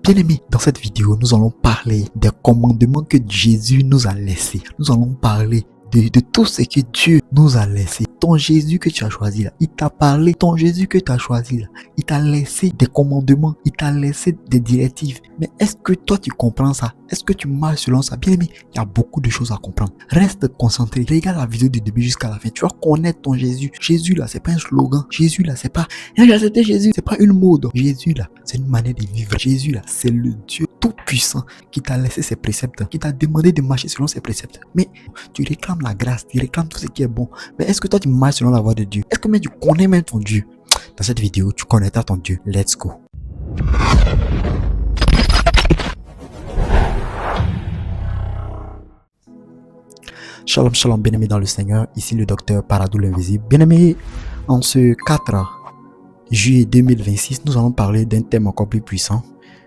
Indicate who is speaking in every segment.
Speaker 1: Bien-aimés, dans cette vidéo, nous allons parler des commandements que Jésus nous a laissés. Nous allons parler de tout ce que Dieu nous a laissé. Ton Jésus que tu as choisi là, il t'a parlé. Ton Jésus que tu as choisi là, il t'a laissé des commandements, il t'a laissé des directives. Mais est-ce que toi tu comprends ça? Est-ce que tu marches selon ça? Bien aimé, il y a beaucoup de choses à comprendre. Reste concentré. Regarde la vidéo du début jusqu'à la fin. Tu vas connaître ton Jésus. Jésus là, c'est pas un slogan. Jésus là, c'est pas j'ai accepté Jésus. C'est pas une mode. Jésus là, c'est une manière de vivre. Jésus là, c'est le Dieu tout-puissant qui t'a laissé ses préceptes, qui t'a demandé de marcher selon ses préceptes. Mais tu réclames la grâce, tu réclames tout ce qui est bon. Mais est-ce que toi tu marches selon la voie de Dieu? Est-ce que même tu connais même ton Dieu? Dans cette vidéo, tu connaîtras ton Dieu. Let's go. Shalom, shalom, bien-aimé dans le Seigneur. Ici le docteur Paradou l'Invisible. Bien-aimé, en ce 4 juillet 2026, nous allons parler d'un thème encore plus puissant.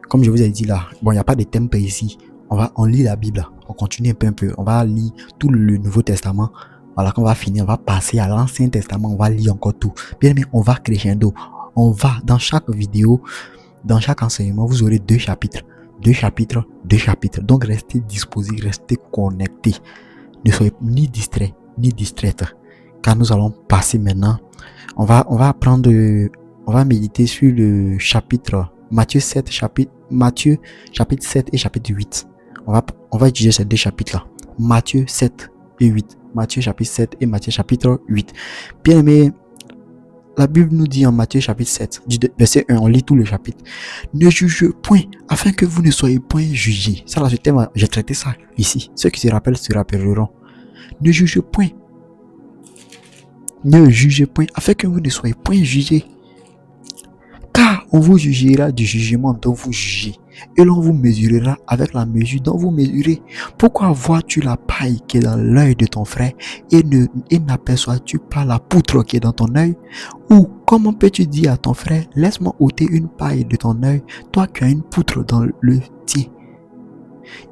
Speaker 1: Comme je vous ai dit là, bon, il n'y a pas de thème précis. On lit la Bible, on continue un peu. On va lire tout le Nouveau Testament. Voilà, quand on va finir, on va passer à l'Ancien Testament, on va lire encore tout. Bien aimé, on va crescendo. On va, dans chaque vidéo, dans chaque enseignement, vous aurez 2 chapitres. 2 chapitres, 2 chapitres. Donc, restez disposés, restez connectés. Ne soyez ni distraits, ni distraites. Car nous allons passer maintenant. On va apprendre, on va méditer sur le chapitre Matthieu 7, chapitre 7 et chapitre 8. On va étudier ces 2 chapitres-là. Matthieu 7 et 8. Matthieu chapitre 7 et Matthieu chapitre 8. Bien aimé, la Bible nous dit en Matthieu chapitre 7, du verset 1, on lit tout le chapitre. Ne jugez point, afin que vous ne soyez point jugés. Ça là, ce thème, j'ai traité ça ici. Ceux qui se rappellent se rappelleront. Ne jugez point. Ne jugez point, afin que vous ne soyez point jugés. Car on vous jugera du jugement dont vous jugez, et l'on vous mesurera avec la mesure dont vous mesurez. Pourquoi vois-tu la paille qui est dans l'œil de ton frère et n'aperçois-tu pas la poutre qui est dans ton œil? Ou comment peux-tu dire à ton frère, laisse-moi ôter une paille de ton œil, toi qui as une poutre dans le tien?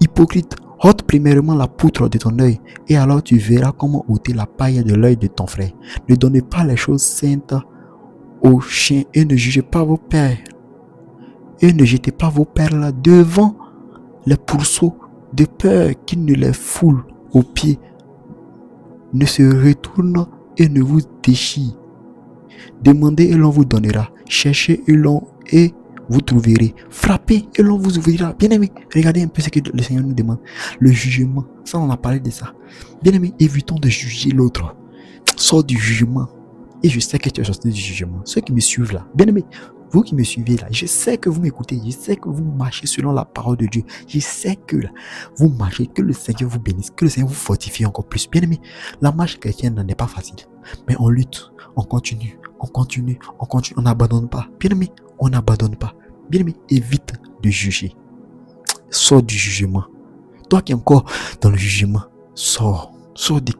Speaker 1: Hypocrite, ôte premièrement la poutre de ton œil, et alors tu verras comment ôter la paille de l'œil de ton frère. Ne donnez pas les choses saintes aux chiens et ne jugez pas vos pères. Et ne jetez pas vos perles devant les pourceaux, de peur qu'ils ne les foulent aux pieds, ne se retournent et ne vous déchirent. Demandez et l'on vous donnera. Cherchez et vous trouverez. Frappez et l'on vous ouvrira. Bien aimé, regardez un peu ce que le Seigneur nous demande. Le jugement, ça on a parlé de ça. Bien aimé, évitons de juger l'autre. Sors du jugement. Et je sais que tu es sorti du jugement. Ceux qui me suivent là, bien aimé, vous qui me suivez là, je sais que vous m'écoutez, je sais que vous marchez selon la parole de Dieu. Je sais que là, vous marchez, que le Seigneur vous bénisse, que le Seigneur vous fortifie encore plus. Bien aimé, la marche chrétienne n'est pas facile. Mais on lutte, on continue, on n'abandonne pas. Bien aimé, on n'abandonne pas. Bien aimé, évite de juger. Sors du jugement. Toi qui es encore dans le jugement, sors de...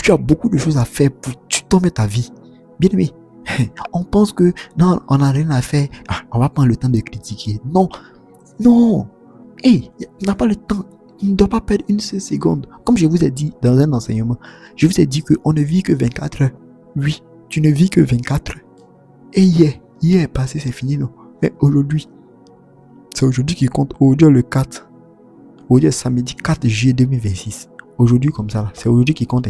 Speaker 1: tu as beaucoup de choses à faire pour tu tomber ta vie. Bien aimé, on pense que non, on n'a rien à faire. On va prendre le temps de critiquer. Non. On n'a pas le temps. On ne doit pas perdre une seule seconde. Comme je vous ai dit dans un enseignement, je vous ai dit qu'on ne vit que 24 heures. Oui, tu ne vis que 24 heures. Et hier est passé, c'est fini, non? Mais aujourd'hui, c'est aujourd'hui qui compte. Aujourd'hui, le 4. Aujourd'hui, samedi 4 juillet 2026. Aujourd'hui, comme ça, c'est aujourd'hui qui compte.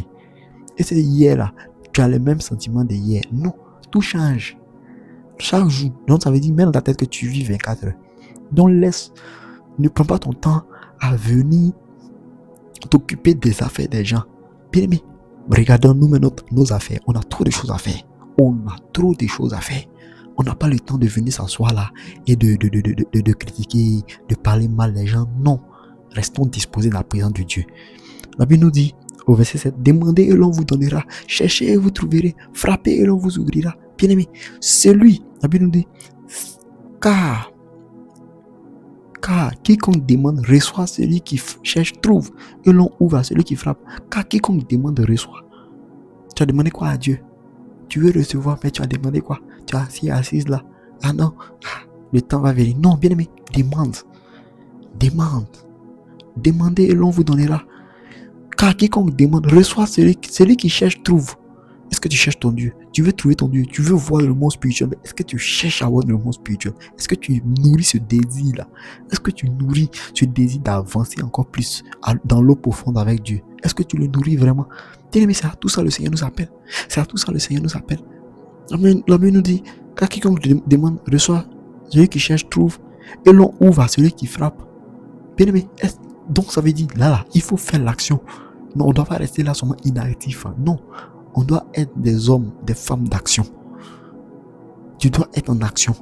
Speaker 1: Et c'est hier là, tu as les mêmes sentiments de hier. Non, tout change. Chaque jour. Donc ça veut dire même dans ta tête que tu vis 24 heures. Donc ne prends pas ton temps à venir t'occuper des affaires des gens. Bien aimé, regardons nous nos affaires. On a trop de choses à faire. On n'a pas le temps de venir s'asseoir là et de critiquer, de parler mal des gens. Non, restons disposés dans la présence de Dieu. La Bible nous dit au verset 7, demandez et l'on vous donnera, cherchez et vous trouverez, frappez et l'on vous ouvrira. Bien aimé, la Bible nous dit, car quiconque demande reçoit, celui qui cherche trouve, et l'on ouvre à celui qui frappe. Car quiconque demande reçoit. Tu as demandé quoi à Dieu? Tu veux recevoir, mais tu as demandé quoi? Tu es assise là. Ah non, le temps va venir. Non, bien aimé, demande. Demandez et l'on vous donnera. Car quiconque demande reçoit, celui qui cherche trouve. Est-ce que tu cherches ton Dieu? Tu veux trouver ton Dieu? Tu veux voir le monde spirituel? Mais est-ce que tu cherches à voir le monde spirituel? Est-ce que tu nourris ce désir-là? Est-ce que tu nourris ce désir d'avancer encore plus dans l'eau profonde avec Dieu? Est-ce que tu le nourris vraiment? Bien-aimé, c'est à tout ça le Seigneur nous appelle. C'est à tout ça le Seigneur nous appelle. La Bible nous dit, quand quiconque demande, reçoit. Celui qui cherche, trouve. Et l'on ouvre à celui qui frappe. Bien-aimé, donc ça veut dire, là, il faut faire l'action. Non, on ne doit pas rester là seulement inactif. Non, on doit être des hommes, des femmes d'action. Tu dois être en action.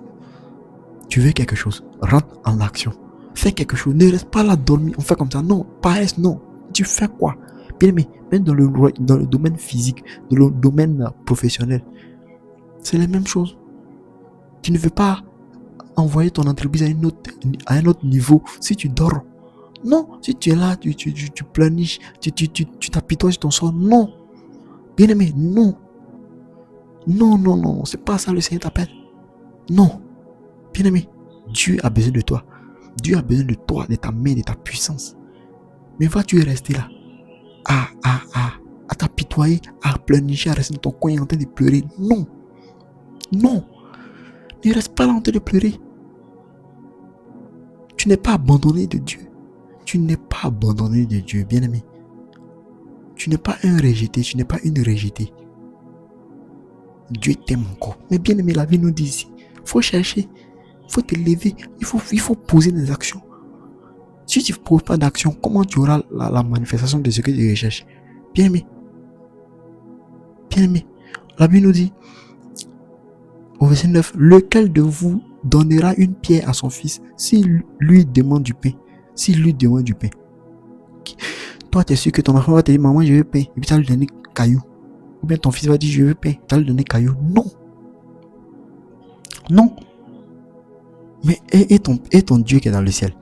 Speaker 1: Tu veux quelque chose, rentre en action. Fais quelque chose, ne reste pas là dormir. On fait comme ça, non, paresse, non. Tu fais quoi? Bien-aimé, même dans le domaine physique, dans le domaine professionnel, c'est la même chose. Tu ne veux pas envoyer ton entreprise à un autre niveau si tu dors. Non, si tu es là, tu planifies, tu t'apitoies sur ton sort. Non. Bien-aimé, non. Non, c'est pas ça le Seigneur t'appelle. Non. Bien-aimé, Dieu a besoin de toi. Dieu a besoin de toi, de ta main, de ta puissance. Mais vas-tu rester là à t'apitoyer, à planifier, à rester dans ton coin en train de pleurer? Non. Non. Ne reste pas là en train de pleurer. Tu n'es pas abandonné de Dieu. Tu n'es pas abandonné de Dieu, bien-aimé. Tu n'es pas un rejeté, tu n'es pas une rejetée. Dieu t'aime encore. Mais bien-aimé, la vie nous dit ici, il faut chercher, il faut te lever, il faut poser des actions. Si tu ne poses pas d'action, comment tu auras la manifestation de ce que tu recherches? Bien-aimé. Bien-aimé. La Bible nous dit, au verset 9, lequel de vous donnera une pierre à son fils s'il lui demande du pain? S'il lui demande du pain. Toi, tu es sûr que ton enfant va te dire, maman, je veux pain. Et puis tu vas lui donner caillou. Ou bien ton fils va dire, je veux pain. Tu vas lui donner caillou. Non. Non. Mais et ton Dieu qui est dans le ciel?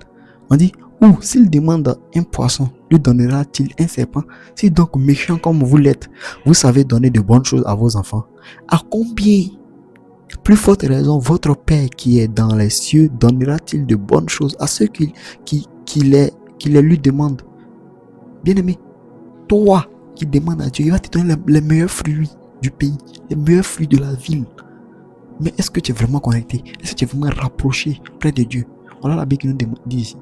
Speaker 1: On dit, ou s'il demande un poisson, lui donnera-t-il un serpent? Si donc méchant comme vous l'êtes, vous savez donner de bonnes choses à vos enfants, à combien plus forte raison votre Père qui est dans les cieux donnera-t-il de bonnes choses à ceux qui les lui demandent? Bien-aimé, toi qui demandes à Dieu, il va te donner les meilleurs fruits du pays, les meilleurs fruits de la ville. Mais est-ce que tu es vraiment connecté? Est-ce que tu es vraiment rapproché près de Dieu? Voilà la Bible qui nous dit ici.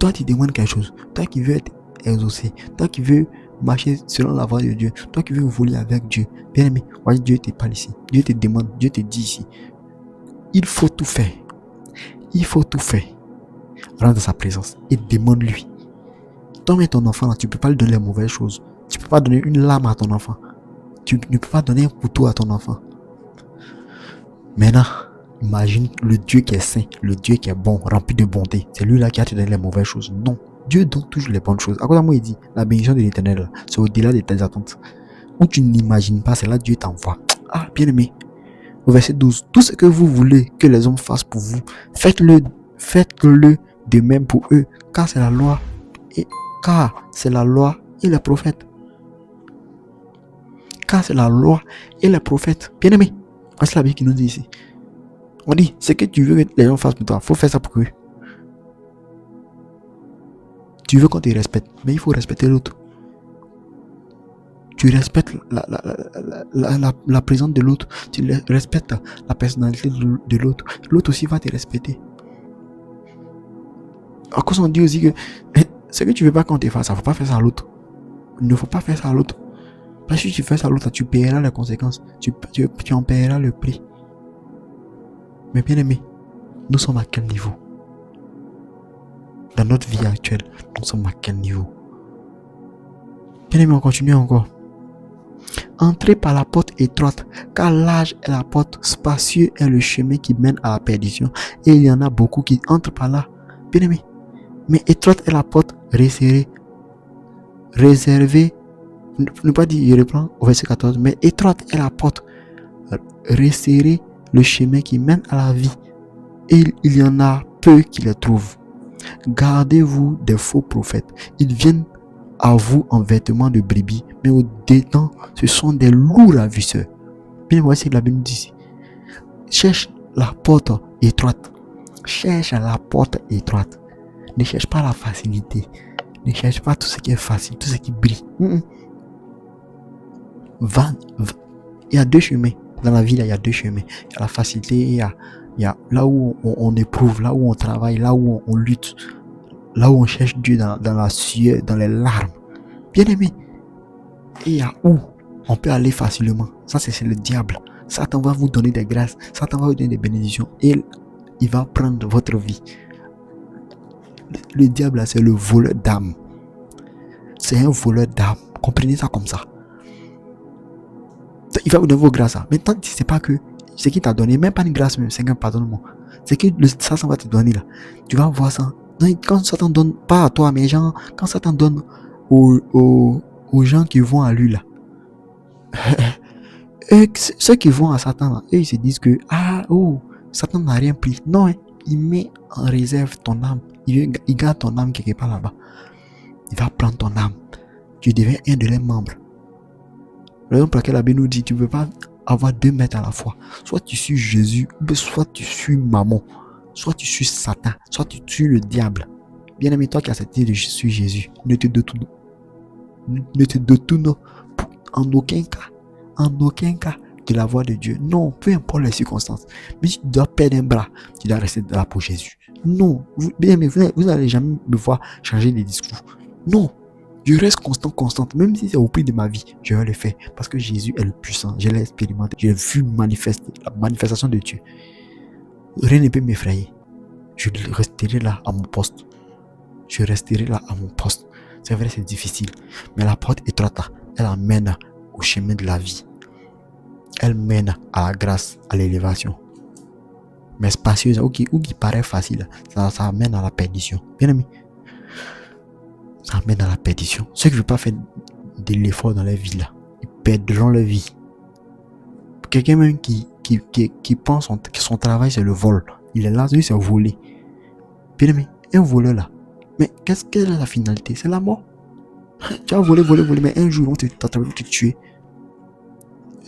Speaker 1: Toi, tu demandes quelque chose. Toi qui veux être exaucé. Toi qui veux marcher selon la voie de Dieu. Toi qui veux voler avec Dieu. Bien aimé, voyez, Dieu te parle ici. Dieu te demande, Dieu te dit ici. Il faut tout faire. Il faut tout faire. Rentre dans sa présence et demande-lui. Toi et ton enfant, là, tu ne peux pas lui donner les mauvaises choses. Tu ne peux pas donner une lame à ton enfant. Tu ne peux pas donner un couteau à ton enfant. Maintenant, imagine le Dieu qui est saint, le Dieu qui est bon, rempli de bonté. C'est lui là qui a te donné les mauvaises choses. Non. Dieu donne toujours les bonnes choses. À quoi moi il dit, la bénédiction de l'Éternel, c'est au-delà de tes attentes. Où tu n'imagines pas, c'est là Dieu t'envoie. Ah, bien aimé. Au verset 12. Tout ce que vous voulez que les hommes fassent pour vous, faites-le de même pour eux. Car c'est la loi et les prophètes. Car c'est la loi et les prophètes. Bien aimé. C'est la Bible qui nous dit ici. On dit, ce que tu veux que les gens fassent pour toi, il faut faire ça pour eux. Tu veux qu'on te respecte, mais il faut respecter l'autre. Tu respectes la présence de l'autre. Tu respectes la personnalité de l'autre. L'autre aussi va te respecter. À cause on dit aussi que ce que tu veux pas qu'on te fasse, il ne faut pas faire ça à l'autre. Il ne faut pas faire ça à l'autre. Parce que si tu fais ça à l'autre, tu paieras les conséquences. Tu en paieras le prix. Mais bien aimé, nous sommes à quel niveau? Dans notre vie actuelle, nous sommes à quel niveau? Bien aimé, on continue encore. Entrez par la porte étroite, car large est la porte, spacieux est le chemin qui mène à la perdition, et il y en a beaucoup qui entrent par là. Bien aimé, mais étroite est la porte, réservée, ne pas dire, je reprends au verset 14, mais étroite est la porte, resserrez le chemin qui mène à la vie, et il y en a peu qui le trouvent. Gardez-vous des faux prophètes, ils viennent à vous en vêtements de brebis, mais au dedans, ce sont des loups ravisseurs. Bien, voici la Bible dit ici. Cherche la porte étroite. Cherche la porte étroite. Ne cherche pas la facilité. Ne cherche pas tout ce qui est facile, tout ce qui brille. Va Il y a deux chemins. Dans la vie, là, il y a deux chemins. Il y a la facilité, il y a là où on éprouve, là où on travaille, là où on lutte, là où on cherche Dieu dans la sueur, dans les larmes. Bien aimé. Et il y a où on peut aller facilement. Ça, c'est le diable. Satan va vous donner des grâces. Satan va vous donner des bénédictions. Et il va prendre votre vie. Le diable, là, c'est le voleur d'âme. C'est un voleur d'âme. Comprenez ça comme ça. Il va vous donner vos grâces. Mais tant que c'est pas que ce qu'il t'a donné, même pas une grâce, même Seigneur, pardonne-moi. C'est que Satan va te donner là. Tu vas voir ça. Quand Satan donne, pas à toi, mais genre, quand Satan donne aux gens qui vont à lui là, ceux qui vont à Satan là, eux ils se disent que Satan n'a rien pris. Non, il met en réserve ton âme. Il garde ton âme quelque part là-bas. Il va prendre ton âme. Tu deviens un de leurs membres. La raison pour laquelle la Bible nous dit tu ne peux pas avoir deux maîtres à la fois. Soit tu suis Jésus, soit tu suis Mammon. Soit tu suis Satan, soit tu suis le diable. Bien aimé, toi qui as accepté de suivre Jésus, ne te détourne en aucun cas de la voie de Dieu. Non, peu importe les circonstances. Mais si tu dois perdre un bras, tu dois rester là pour Jésus. Non, bien aimé, vous n'allez jamais me voir changer de discours. Non, je reste constante. Même si c'est au prix de ma vie, je vais le faire. Parce que Jésus est le puissant. Je l'ai expérimenté. J'ai vu manifester la manifestation de Dieu. Rien ne peut m'effrayer. Je resterai là à mon poste. C'est vrai, c'est difficile. Mais la porte étroite, elle amène au chemin de la vie. Elle mène à la grâce, à l'élévation. Mais spacieuse, ou qui paraît facile, ça amène à la perdition. Bien aimé, ça amène à la perdition. Ceux qui ne veulent pas faire de l'effort dans leur vie, là, ils perdront leur vie. Quelqu'un même qui pense que son travail c'est le vol, il est là, lui c'est voler. Bien aimé, un voleur là, mais quelle est la finalité? C'est la mort. Tu vas voler, mais un jour on t'attrape, te tuer.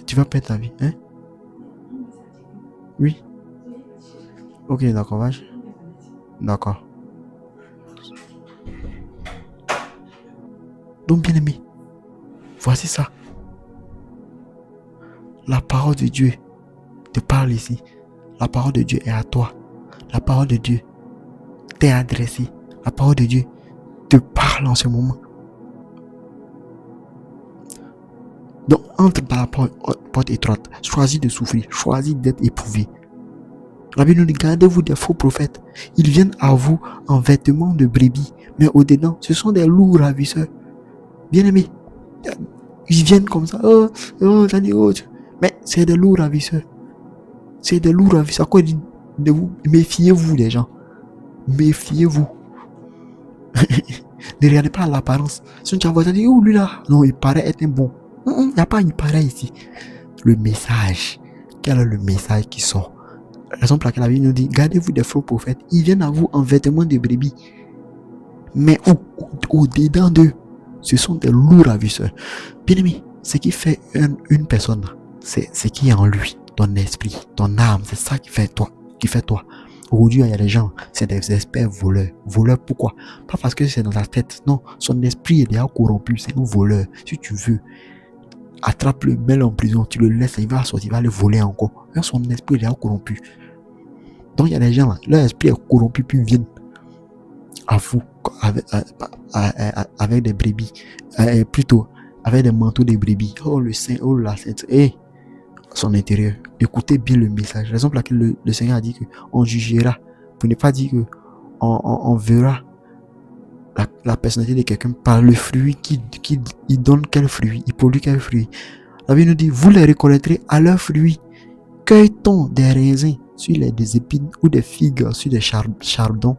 Speaker 1: Tu vas perdre ta vie, hein? Oui. Ok, d'accord, vas-y. D'accord. Donc, bien aimé, voici ça. La parole de Dieu te parle ici. La parole de Dieu est à toi. La parole de Dieu t'est adressée. La parole de Dieu te parle en ce moment. Donc, entre par la porte étroite. Choisis de souffrir. Choisis d'être éprouvé. La Bible nous dit, gardez-vous des faux prophètes. Ils viennent à vous en vêtements de brebis. Mais au-dedans, ce sont des loups ravisseurs. Bien-aimés. Ils viennent comme ça. Mais c'est des loups ravisseurs. C'est des loups ravisseurs. Quoi dit de vous? Méfiez-vous, les gens. Méfiez-vous. Ne regardez pas l'apparence. Si tu vas dire, lui là, non, il paraît être un bon. Il n'y a pas une pareil ici. Le message. Quel est le message qui sort? La raison pour laquelle la Bible nous dit, gardez-vous des faux prophètes. Ils viennent à vous en vêtements de brebis. Mais au-dedans d'eux, ce sont des loups ravisseurs. Bien aimé, ce qui fait une personne, c'est ce qui est en lui, ton esprit, ton âme. C'est ça qui fait toi. Aujourd'hui, il y a des gens, c'est des experts voleurs. Voleurs pourquoi? Pas parce que c'est dans la tête. Non, son esprit est déjà corrompu. C'est un voleur. Si tu veux, attrape-le, mets-le en prison, tu le laisses, il va sortir, il va le voler encore. Là, son esprit est déjà corrompu. Donc il y a des gens là, leur esprit est corrompu, puis ils viennent à vous avec des brebis, plutôt avec des manteaux de brebis. Oh le saint, oh la sainte, et son intérieur. Écoutez bien le message. La raison pour laquelle le Seigneur a dit qu'on jugera, pour ne pas dire que on verra la personnalité de quelqu'un par le fruit il donne quel fruit, il produit quel fruit. La Bible nous dit, vous les reconnaîtrez à leurs fruits. Cueille-t-on des raisins sur des épines ou des figues sur des chardons?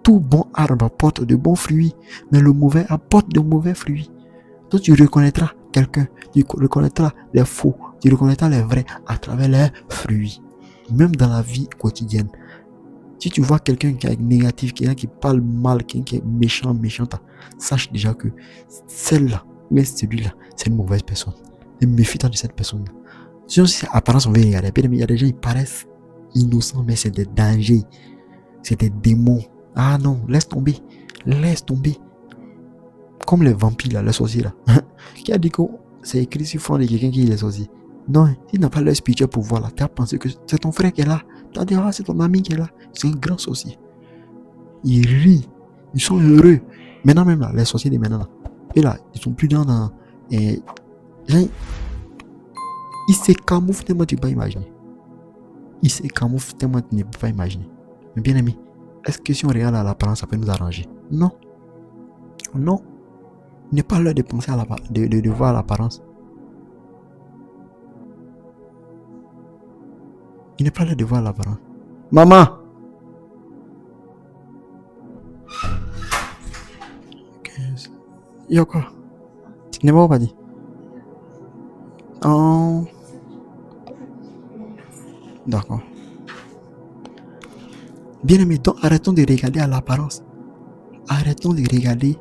Speaker 1: Tout bon arbre apporte de bons fruits, mais le mauvais apporte de mauvais fruits. Donc tu reconnaîtras quelqu'un, tu reconnaîtras les faux, tu reconnaîtras les vrais à travers leurs fruits. Même dans la vie quotidienne. Si tu vois quelqu'un qui est négatif, quelqu'un qui parle mal, quelqu'un qui est méchante, sache déjà que celle-là, mais celui-là, c'est une mauvaise personne. Et méfie-toi de cette personne. Sinon, si c'est apparence, on va regarder. Il y a des gens qui paraissent innocents, mais c'est des dangers. C'est des démons. Ah non, laisse tomber. Comme les vampires, là, les sorciers là. Qui a dit que c'est écrit sur le front de quelqu'un qui est sorcier? Non, il n'a pas l'œil spirituel pour voir là. Tu as pensé que c'est ton frère qui est là. Tu as dit, ah, c'est ton ami qui est là. C'est un grand sorcier. Ils rient. Ils sont heureux. Maintenant même là, les sorciers de maintenant là. Et là, ils sont plus dans et, ils se camouflent tellement tu ne peux pas imaginer. Ils se camouflent tellement tu ne peux pas imaginer. Mais bien aimé, est-ce que si on regarde à l'apparence, ça peut nous arranger? Non. Non. Il n'est pas l'heure de penser à de voir l'apparence. Il n'est pas l'heure de voir l'apparence. Maman! Il y a quoi? Tu n'es pas dit? Oh. D'accord. Bien aimé, donc arrêtons de regarder à l'apparence. Arrêtons de regarder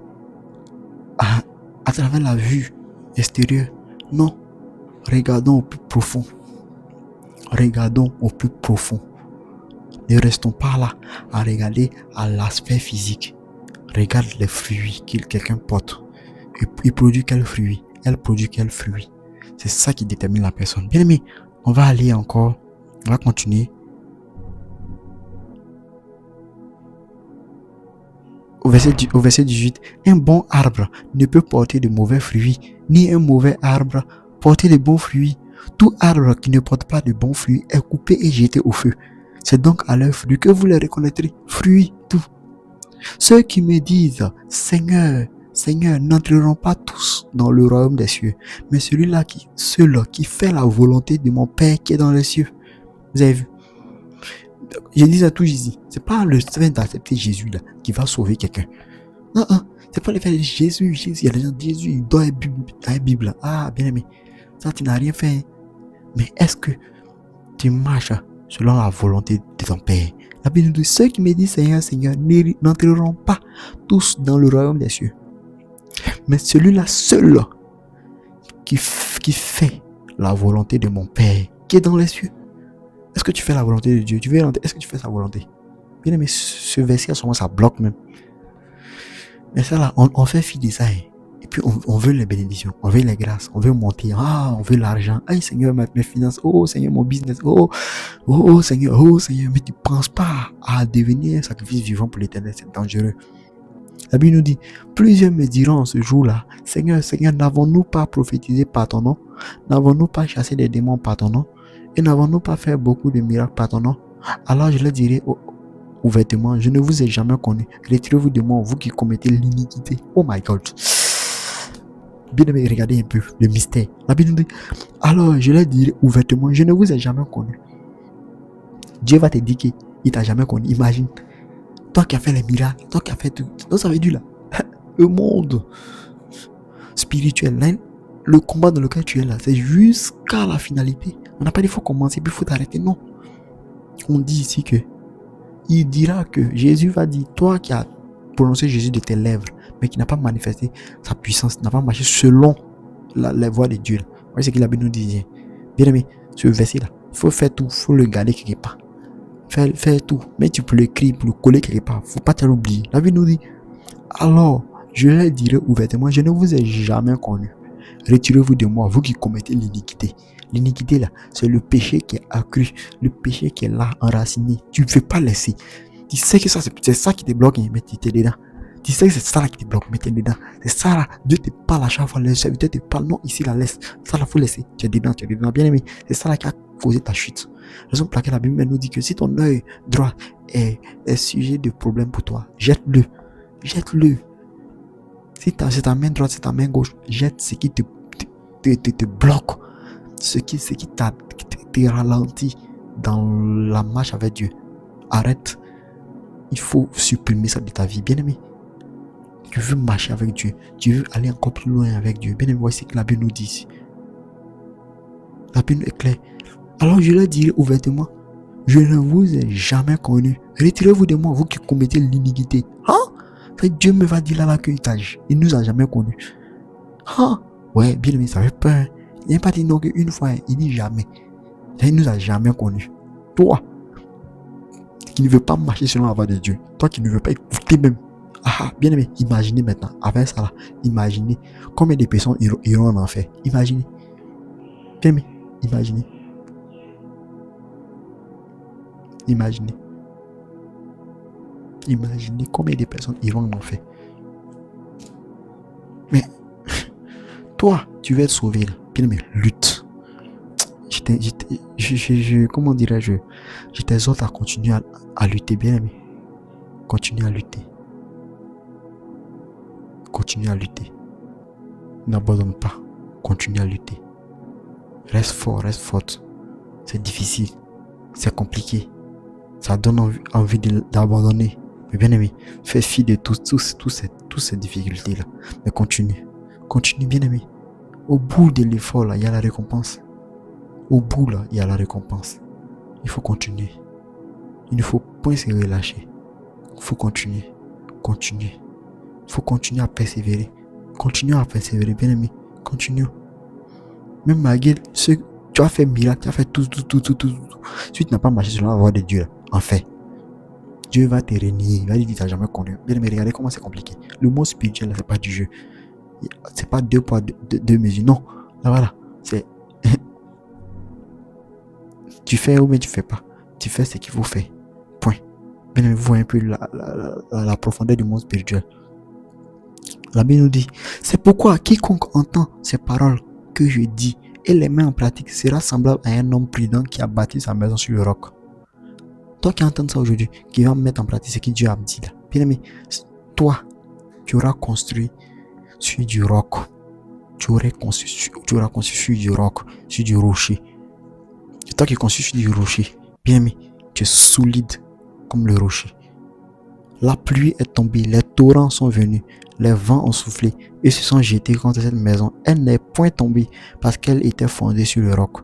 Speaker 1: à travers la vue extérieure. Non. Regardons au plus profond. Regardons au plus profond. Ne restons pas là à regarder à l'aspect physique. Regarde les fruits que quelqu'un porte. Il produit quel fruit? Elle produit quel fruit? C'est ça qui détermine la personne. Bien aimé, on va aller encore. On va continuer. Au verset 18, un bon arbre ne peut porter de mauvais fruits, ni un mauvais arbre porter de bons fruits. Tout arbre qui ne porte pas de bons fruits est coupé et jeté au feu. C'est donc à leurs fruits que vous les reconnaîtrez. Fruits, tout. Ceux qui me disent, Seigneur, Seigneur, n'entreront pas tous dans le royaume des cieux, mais celui-là qui fait la volonté de mon Père qui est dans les cieux. Vous avez vu? Je dis à tout Jésus, c'est pas le fait d'accepter Jésus là qui va sauver quelqu'un. Non, c'est pas le fait de Jésus. Il y a des gens, Jésus, il doit être la Bible. Ah, bien aimé, ça tu n'as rien fait. Mais est-ce que tu marches selon la volonté de ton Père? La Bible nous dit, ceux qui me disent Seigneur, Seigneur, n'entreront pas tous dans le royaume des cieux. Mais celui-là seul qui fait la volonté de mon Père qui est dans les cieux. Est-ce que tu fais la volonté de Dieu? Est-ce que tu fais sa volonté? Bien aimé, ce verset, à ce moment, ça bloque même. Mais ça là, on fait fi de ça. Et puis on veut les bénédictions, on veut les grâces, on veut monter. Ah, on veut l'argent. Ah, Seigneur, mes finances. Oh, Seigneur, mon business. Oh, Seigneur. Oh, Seigneur. Mais tu ne penses pas à devenir un sacrifice vivant pour l'éternel. C'est dangereux. La Bible nous dit, plusieurs me diront en ce jour-là, Seigneur, Seigneur, n'avons-nous pas prophétisé par ton nom? N'avons-nous pas chassé des démons par ton nom? Et n'avons-nous pas fait beaucoup de miracles par ton nom? Alors je leur dirai ouvertement, je ne vous ai jamais connu. Retirez-vous de moi, vous qui commettez l'iniquité. Oh my God. Bien aimé, regardez un peu le mystère. La Bible nous dit, alors je leur dirai ouvertement, je ne vous ai jamais connu. Dieu va te dire qu'il ne t'a jamais connu. Imagine. Toi qui as fait les miracles, toi qui as fait tout. Donc ça veut dire là, le monde spirituel, là, le combat dans lequel tu es là, c'est jusqu'à la finalité. On n'a pas dit qu'il faut commencer, puis il faut t'arrêter. Non. On dit ici que il dira que Jésus va dire, toi qui as prononcé Jésus de tes lèvres, mais qui n'a pas manifesté sa puissance, n'a pas marché selon la voie de Dieu. Vous voyez ce qu'il a bien nous dit. Bien aimé, ce verset-là, il faut faire tout, il faut le garder quelque part. Faire tout, mais tu peux l'écrire, pour le coller quelque part. Il ne faut pas te l'oublier. La Bible nous dit, alors je leur dirai ouvertement, je ne vous ai jamais connu. Retirez-vous de moi, vous qui commettez l'iniquité. L'iniquité là, c'est le péché qui est accru, le péché qui est là, enraciné. Tu ne veux pas laisser. Tu sais que ça, c'est ça qui te bloque, mais tu es dedans. Tu sais que c'est ça là qui te bloque, mais tu es dedans. C'est ça là, Dieu te parle à chaque fois, le serviteur te parle, non, ici la laisse. Ça là, faut laisser. Tu es dedans, bien aimé. C'est ça là qui a causé ta chute. Raison pour laquelle la Bible nous dit que si ton œil droit est sujet de problème pour toi, jette-le. Jette-le. Si c'est ta main droite, c'est ta main gauche, jette ce qui te bloque. Ce qui te ralentit dans la marche avec Dieu. Arrête. Il faut supprimer ça de ta vie. Bien-aimé, tu veux marcher avec Dieu. Tu veux aller encore plus loin avec Dieu. Bien-aimé, voici ce que la Bible nous dit ici. La Bible est claire. Alors je leur dirai ouvertement, je ne vous ai jamais connu. Retirez-vous de moi, vous qui commettez l'iniquité. Dieu me va dire là qu'il ne nous a jamais connus. Ouais, bien aimé, ça fait peur. Il n'est pas dit non qu'une fois, il dit jamais. Il ne nous a jamais connus. Toi, qui ne veux pas marcher selon la voie de Dieu. Toi qui ne veux pas écouter même. Bien aimé, imaginez maintenant, avec ça là, imaginez combien de personnes iront en enfer. Imaginez. Bien aimé, Imaginez. Imaginez. Imaginez combien de personnes iront en enfer. Mais toi, tu vas être sauvé là. Bien aimé, lutte. Comment dirais-je? Je t'exhorte à continuer à lutter, bien aimé. Continue à lutter. Continue à lutter. N'abandonne pas. Continue à lutter. Reste fort, reste forte. C'est difficile. C'est compliqué. Ça donne envie d'abandonner. Mais bien aimé, fais fi de toutes ces difficultés-là. Mais continue. Continue, bien aimé. Au bout de l'effort, là, il y a la récompense. Au bout, là, il y a la récompense. Il faut continuer. Il ne faut pas se relâcher. Il faut continuer. Continuer. Il faut continuer à persévérer. Continue à persévérer, bien aimé. Continue. Même malgré ce que tu as fait miracle, tu as fait tout. Si tu n'as pas marché sur la voie de Dieu, en fait, Dieu va te renier. Il va dire que tu n'as jamais connu. Bien aimé, regardez comment c'est compliqué. Le mot spirituel, là, c'est pas du jeu. C'est pas 2 poids, 2 mesures. Non. Là, voilà. C'est. Tu fais ou bien tu fais pas. Tu fais ce qu'il faut faire. Point. Bien aimé, vous voyez un peu la profondeur du monde spirituel. La Bible nous dit, c'est pourquoi quiconque entend ces paroles que je dis et les met en pratique sera semblable à un homme prudent qui a bâti sa maison sur le roc. Toi qui entends ça aujourd'hui, qui va mettre en pratique ce que Dieu a dit là. Bien aimé, toi, tu auras construit sur du roc. Tu auras construit sur du roc, sur du rocher. Et toi qui construis sur du rocher, bien aimé, tu es solide comme le rocher. La pluie est tombée, les torrents sont venus, les vents ont soufflé et se sont jetés contre cette maison. Elle n'est point tombée parce qu'elle était fondée sur le roc.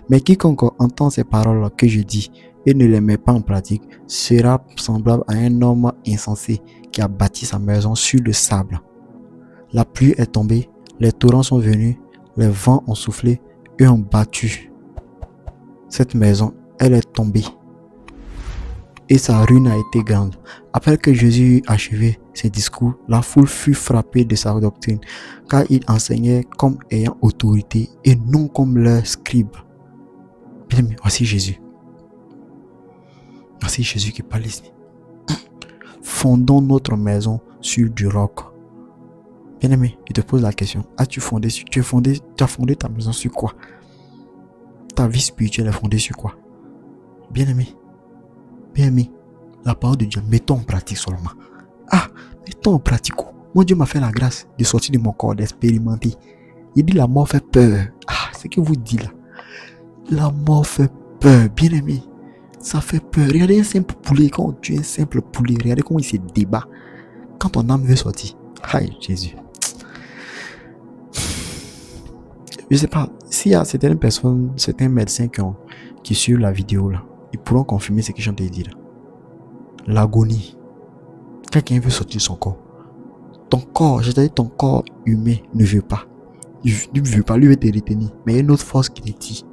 Speaker 1: Mais quiconque entend ces paroles que je dis et ne les met pas en pratique sera semblable à un homme insensé qui a bâti sa maison sur le sable. La pluie est tombée, les torrents sont venus, les vents ont soufflé et ont battu cette maison. Elle est tombée et sa ruine a été grande. Après que Jésus eut achevé ses discours, la foule fut frappée de sa doctrine, car il enseignait comme ayant autorité et non comme leurs scribes. Bien aimé, voici Jésus. Voici Jésus qui parle ici. Fondons notre maison sur du roc. Bien aimé, il te pose la question. Tu as fondé ta maison sur quoi? Ta vie spirituelle est fondée sur quoi? Bien aimé, la parole de Dieu, mettons en pratique seulement. Mettons en pratique. Mon Dieu m'a fait la grâce de sortir de mon corps, d'expérimenter. Il dit la mort fait peur. C'est ce que vous dites là. La mort fait peur, bien aimé. Ça fait peur. Regardez un simple poulet, quand on tue un simple poulet, regardez comment il se débat. Quand ton âme veut sortir. Aïe, Jésus. Je sais pas, s'il y a certaines personnes, certains médecins qui suivent la vidéo là, ils pourront confirmer ce que je t'ai dit là. L'agonie. Quelqu'un veut sortir de son corps. Ton corps, c'est-à-dire ton corps humain ne veut pas. Il ne veut pas, lui veut te retenir. Mais il y a une autre force qui te dit.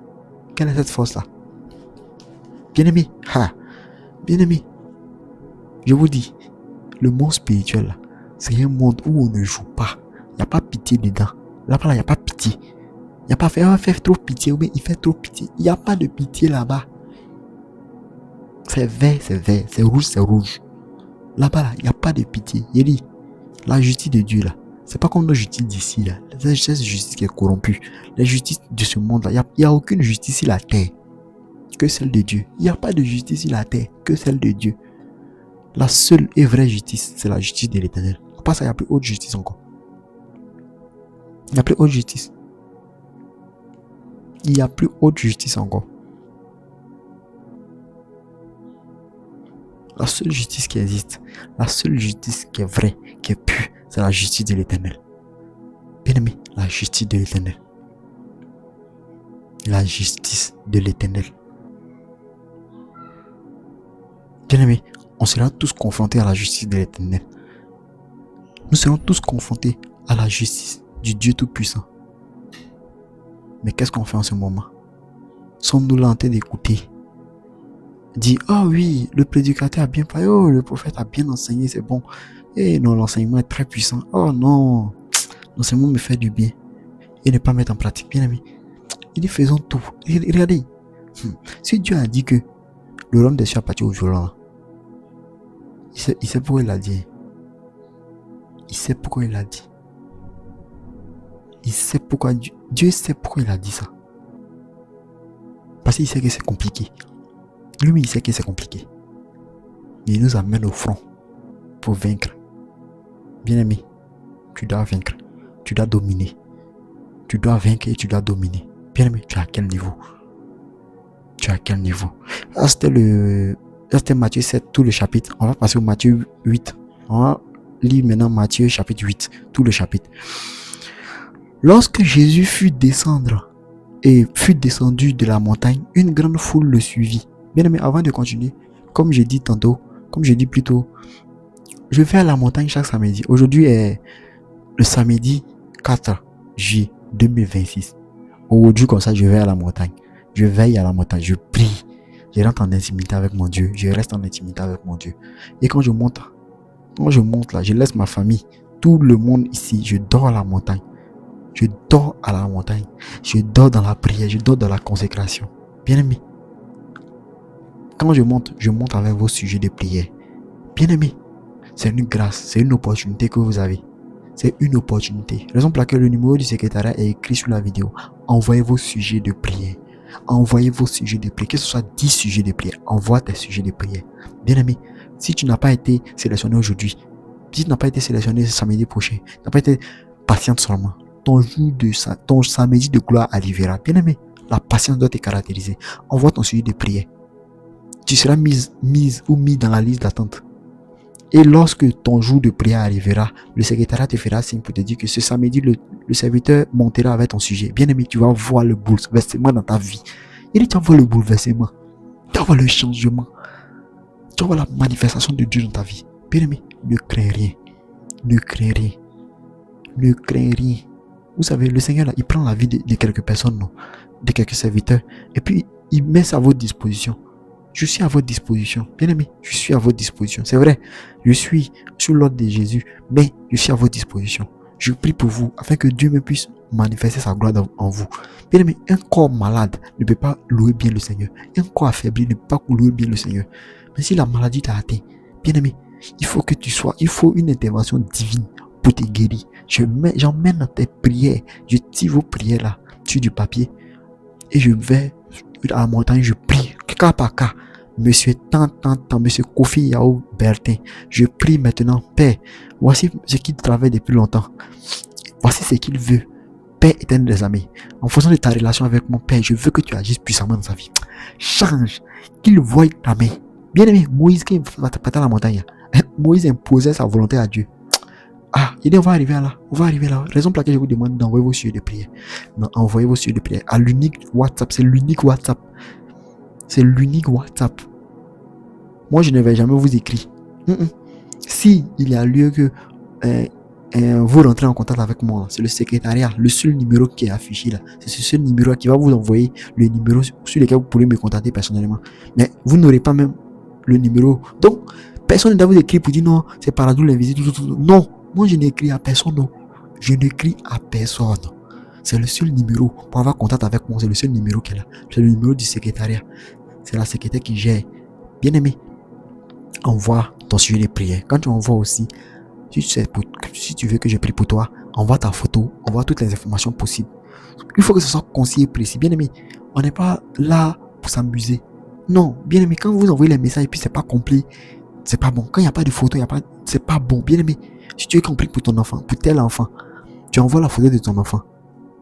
Speaker 1: Quelle est cette force-là? Bien-aimé, bien-aimé, je vous dis, le monde spirituel là, c'est un monde où on ne joue pas. Il n'y a pas pitié dedans. Là-bas, il n'y a pas pitié. Il n'y a pas fait trop pitié, ou bien il fait trop pitié. Il n'y a pas de pitié là-bas. C'est vert, c'est rouge, c'est rouge. Là-bas, là, il n'y a pas de pitié. Il dit, la justice de Dieu là, c'est pas comme la justice d'ici là. C'est cette justice qui est corrompue. La justice de ce monde là, il n'y a aucune justice sur la terre que celle de Dieu. Il n'y a pas de justice sur la terre que celle de Dieu. La seule et vraie justice, c'est la justice de l'Éternel. À part ça, il n'y a plus autre justice encore. Il n'y a plus autre justice. Il n'y a plus autre justice encore. La seule justice qui existe, la seule justice qui est vraie, qui est pure, c'est la justice de l'Éternel. Bien aimé, la justice de l'Éternel. La justice de l'Éternel. Bien aimé, on sera tous confrontés à la justice de l'Éternel. Nous serons tous confrontés à la justice du Dieu Tout-Puissant. Mais qu'est-ce qu'on fait en ce moment? Sommes-nous là en train d'écouter? Dit, oui, le prédicateur a bien parlé, le prophète a bien enseigné, c'est bon. Non, l'enseignement est très puissant. Non, l'enseignement me fait du bien. Et ne pas mettre en pratique, bien aimé. Il dit faisons tout. Regardez. Si Dieu a dit que le royaume des cieux appartient aux violents, il sait pourquoi il l'a dit. Il sait pourquoi il l'a dit. Il sait pourquoi Dieu sait pourquoi il a dit ça. Parce qu'il sait que c'est compliqué. Lui, il sait que c'est compliqué. Mais il nous amène au front pour vaincre. Bien-aimé, tu dois vaincre. Tu dois dominer. Tu dois vaincre et tu dois dominer. Bien-aimé, tu es à quel niveau? Tu es à quel niveau? Là, c'était Matthieu 7, tout le chapitre. On va passer au Matthieu 8. On va lire maintenant Matthieu chapitre 8, tout le chapitre. Lorsque Jésus fut descendu de la montagne, une grande foule le suivit. Bien-aimé, avant de continuer, comme j'ai dit plus tôt, je vais à la montagne chaque samedi. Aujourd'hui est le samedi 4 juillet 2026. Aujourd'hui, comme ça, je vais à la montagne. Je veille à la montagne, je prie. Je rentre en intimité avec mon Dieu. Je reste en intimité avec mon Dieu. Et quand je monte là, je laisse ma famille, tout le monde ici, je dors à la montagne. Je dors à la montagne. Je dors dans la prière, je dors dans la consécration. Bien-aimé, quand je monte avec vos sujets de prière. Bien-aimé, c'est une grâce, c'est une opportunité que vous avez. C'est une opportunité. Raison pour laquelle le numéro du secrétariat est écrit sur la vidéo. Envoyez vos sujets de prière. Envoyez vos sujets de prière. Que ce soit 10 sujets de prière. Envoie tes sujets de prière. Bien-aimé, si tu n'as pas été sélectionné aujourd'hui, si tu n'as pas été sélectionné ce samedi prochain, tu n'as pas été patiente seulement. Ton samedi de gloire arrivera. Bien-aimé, la patience doit te caractériser. Envoie ton sujet de prière. Tu seras mis dans la liste d'attente. Et lorsque ton jour de prière arrivera, le secrétariat te fera signe pour te dire que ce samedi, le serviteur montera avec ton sujet. Bien-aimé, tu vas voir le bouleversement dans ta vie. Il dit, tu vas voir le bouleversement. Tu vas voir le changement. Tu vas voir la manifestation de Dieu dans ta vie. Bien-aimé, ne crains rien. Ne crains rien. Ne crains rien. Vous savez, le Seigneur, là, il prend la vie de quelques personnes, non, de quelques serviteurs, et puis il met ça à votre disposition. Je suis à votre disposition. Bien-aimé, je suis à votre disposition. C'est vrai, je suis sous l'ordre de Jésus, mais je suis à votre disposition. Je prie pour vous, afin que Dieu me puisse manifester sa gloire en vous. Bien-aimé, un corps malade ne peut pas louer bien le Seigneur. Un corps affaibli ne peut pas louer bien le Seigneur. Mais si la maladie t'a atteint, bien-aimé, il faut une intervention divine pour te guérir. J'emmène dans tes prières, je tire vos prières là, sur du papier, et je vais à la montagne, je prie, cas par cas. Monsieur Monsieur Kofi Yao Bertin, je prie maintenant, Père, voici ce qu'il travaille depuis longtemps. Voici ce qu'il veut. Père éternel des amis, en fonction de ta relation avec mon Père, je veux que tu agisses puissamment dans sa vie. Change, qu'il voie ta main. Bien-aimé, Moïse qui va te péter à la montagne, Moïse imposait sa volonté à Dieu. Ah, il dit on va arriver là. Raison pour laquelle je vous demande d'envoyer vos sujets de prière. Non, envoyez vos sujets de prière à l'unique WhatsApp. C'est l'unique WhatsApp. Moi, je ne vais jamais vous écrire. Si il y a lieu que vous rentrez en contact avec moi, c'est le secrétariat, le seul numéro qui est affiché là. C'est ce seul numéro qui va vous envoyer le numéro sur lequel vous pourrez me contacter personnellement. Mais vous n'aurez pas même le numéro. Donc, personne ne doit vous écrire pour dire non, c'est Paradou l'invisible. Non. Moi, je n'écris à personne, non. Je n'écris à personne. C'est le seul numéro pour avoir contact avec moi. C'est le seul numéro qui est là. C'est le numéro du secrétariat. C'est la secrétaire qui gère. Bien aimé, envoie ton sujet de prière. Quand tu envoies aussi, si tu veux que je prie pour toi, envoie ta photo, envoie toutes les informations possibles. Il faut que ce soit concis et précis. Bien aimé, on n'est pas là pour s'amuser. Non, bien aimé, quand vous envoyez les messages et puis c'est pas complet, c'est pas bon. Quand il n'y a pas de photo, c'est pas bon. Bien aimé, si tu es compris pour ton enfant, pour tel enfant, tu envoies la photo de ton enfant.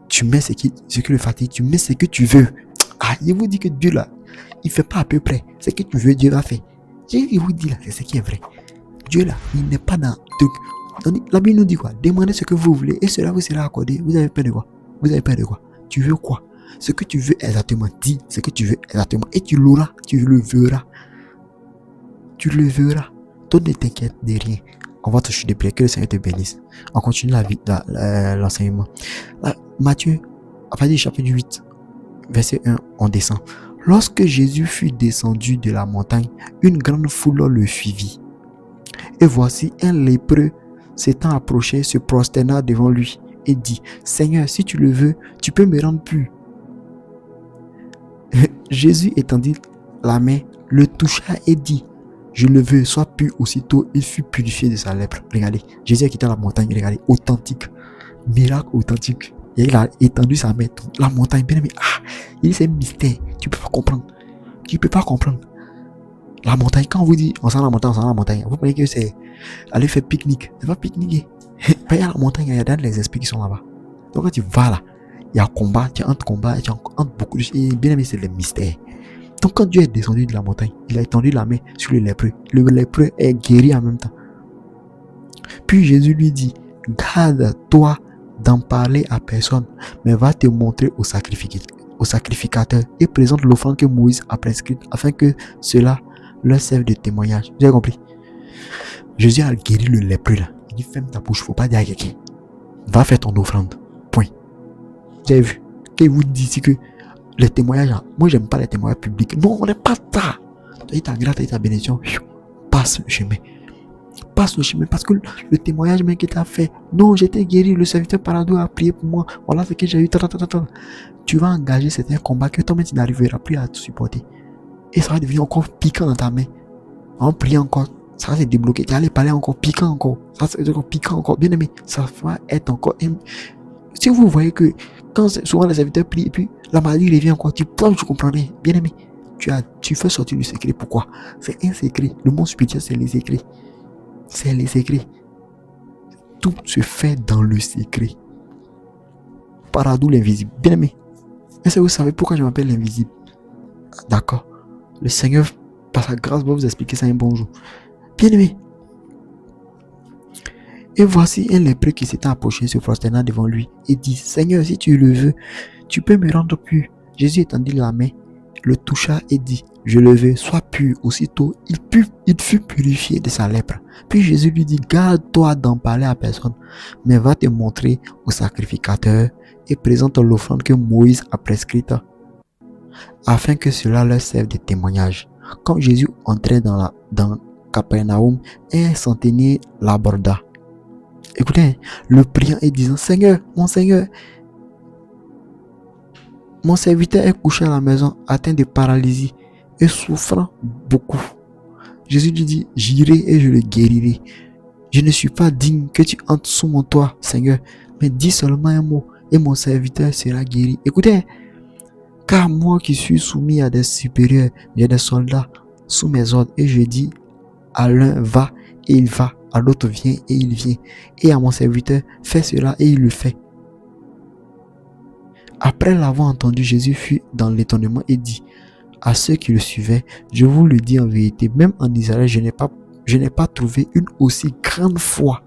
Speaker 1: Tu mets ce qui le fatigue, tu mets ce que tu veux. Ah, je vous dis que Dieu là, il fait pas à peu près. Ce que tu veux, Dieu va faire. Je vous dis là, c'est ce qui est vrai. Dieu là, il n'est pas dans truc. La Bible nous dit quoi? Demandez ce que vous voulez et cela vous sera accordé. Vous avez peur de quoi? Tu veux quoi? Ce que tu veux exactement, dis ce que tu veux exactement et tu l'auras, tu le verras. Toi, ne t'inquiète de rien. On va te chuter de prière, que le Seigneur te bénisse. On continue l'enseignement. Matthieu, à partir du chapitre 8, verset 1, on descend. Lorsque Jésus fut descendu de la montagne, une grande foule le suivit. Et voici un lépreux s'étant approché, se prosterna devant lui et dit, Seigneur, si tu le veux, tu peux me rendre pur. Jésus étendit la main, le toucha et dit, je le veux, sois pur. Aussitôt, il fut purifié de sa lèpre. Regardez, Jésus a quitté la montagne, regardez, authentique, miracle authentique. Et il a étendu sa main, la montagne, bien aimé. Il dit, c'est un mystère, tu peux pas comprendre. Tu peux pas comprendre. La montagne, quand on vous dit, on sent la montagne, on sent la montagne, vous croyez que c'est aller faire pique-nique. C'est pas pique-niquer. Il y a la montagne, il y a les esprits qui sont là-bas. Donc quand tu vas là, il y a combat, tu es entre combat, tu es entre beaucoup de choses. Et bien aimé, c'est le mystère. Donc quand Dieu est descendu de la montagne, il a étendu la main sur le lépreux. Le lépreux est guéri en même temps. Puis Jésus lui dit, garde-toi d'en parler à personne, mais va te montrer au sacrificateur et présente l'offrande que Moïse a prescrite afin que cela leur serve de témoignage. Vous avez compris? Jésus a guéri le lépreux là. Il dit, ferme ta bouche, faut pas dire à quelqu'un. Va faire ton offrande. Point. Vous avez vu? Qu'il vous dit ici que les témoignages, moi j'aime pas les témoignages publics. Non, on n'est pas ça. Tu as ta grâce, tu as ta bénédiction. Passe le chemin. Passe le chemin parce que le témoignage même que tu as fait, non, j'étais guéri, le serviteur Parado a prié pour moi. Voilà ce que j'ai eu. Tu vas engager certains combats que toi-même tu n'arriveras plus à te supporter. Et ça va devenir encore piquant dans ta main. En priant encore, ça va se débloquer. Tu vas aller parler encore piquant encore. Ça va être encore piquant encore. Bien aimé, ça va être encore. Si vous voyez que quand souvent les serviteurs prient et puis la maladie revient encore, tu comprendrais. Bien aimé, tu fais sortir le secret. Pourquoi? C'est un secret. Le monde spirituel, c'est les secrets. C'est les secrets. Tout se fait dans le secret. Parado l'invisible. Bien aimé, est-ce que vous savez pourquoi je m'appelle l'invisible? D'accord. Le Seigneur, par sa grâce, va vous expliquer ça un bon jour. Bien aimé. Et voici un lépreux qui s'était approché, se prosternant devant lui et dit, Seigneur, si tu le veux, tu peux me rendre pur. Jésus étendit la main, le toucha et dit, je le veux, sois pur. Aussitôt, il fut purifié de sa lèpre. Puis Jésus lui dit, garde-toi d'en parler à personne, mais va te montrer au sacrificateur et présente l'offrande que Moïse a prescrite, afin que cela leur serve de témoignage. Quand Jésus entrait dans Capernaum, un centenier l'aborda. Écoutez, le priant et disant, Seigneur, mon serviteur est couché à la maison, atteint de paralysie et souffrant beaucoup. Jésus lui dit, j'irai et je le guérirai. Je ne suis pas digne que tu entres sous mon toit, Seigneur, mais dis seulement un mot et mon serviteur sera guéri. Écoutez, car moi qui suis soumis à des supérieurs, j'ai des soldats sous mes ordres et je dis à l'un va et il va, à l'autre viens et il vient, et à mon serviteur fais cela et il le fait. Après l'avoir entendu, Jésus fut dans l'étonnement et dit à ceux qui le suivaient, je vous le dis en vérité, même en Israël, je n'ai pas trouvé une aussi grande foi.